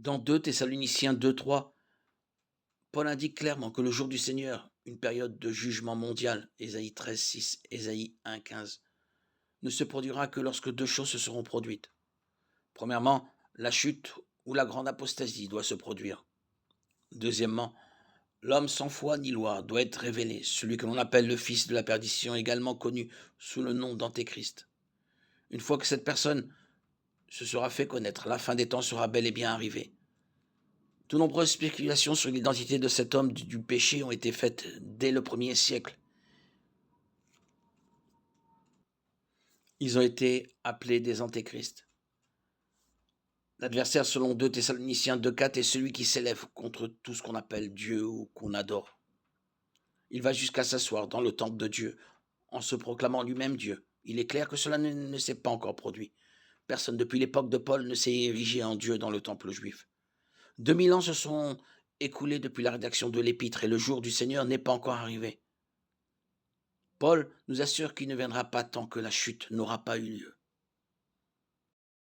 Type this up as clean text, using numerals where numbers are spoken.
Dans 2 Thessaloniciens 2:3, Paul indique clairement que le jour du Seigneur, une période de jugement mondial, Ésaïe 13:6, Ésaïe 1:15, ne se produira que lorsque 2 choses se seront produites. Premièrement, la chute ou la grande apostasie doit se produire. Deuxièmement, l'homme sans foi ni loi doit être révélé, celui que l'on appelle le fils de la perdition, également connu sous le nom d'Antéchrist. Une fois que cette personne se sera fait connaître, la fin des temps sera bel et bien arrivée. De nombreuses spéculations sur l'identité de cet homme du péché ont été faites dès le 1er siècle. Ils ont été appelés des antéchrists. L'adversaire, selon 2 Thessaloniciens 2:4, est celui qui s'élève contre tout ce qu'on appelle Dieu ou qu'on adore. Il va jusqu'à s'asseoir dans le temple de Dieu en se proclamant lui-même Dieu. Il est clair que cela ne s'est pas encore produit. Personne depuis l'époque de Paul ne s'est érigé en Dieu dans le temple juif. 2000 ans se sont écoulés depuis la rédaction de l'Épître et le jour du Seigneur n'est pas encore arrivé. Paul nous assure qu'il ne viendra pas tant que la chute n'aura pas eu lieu.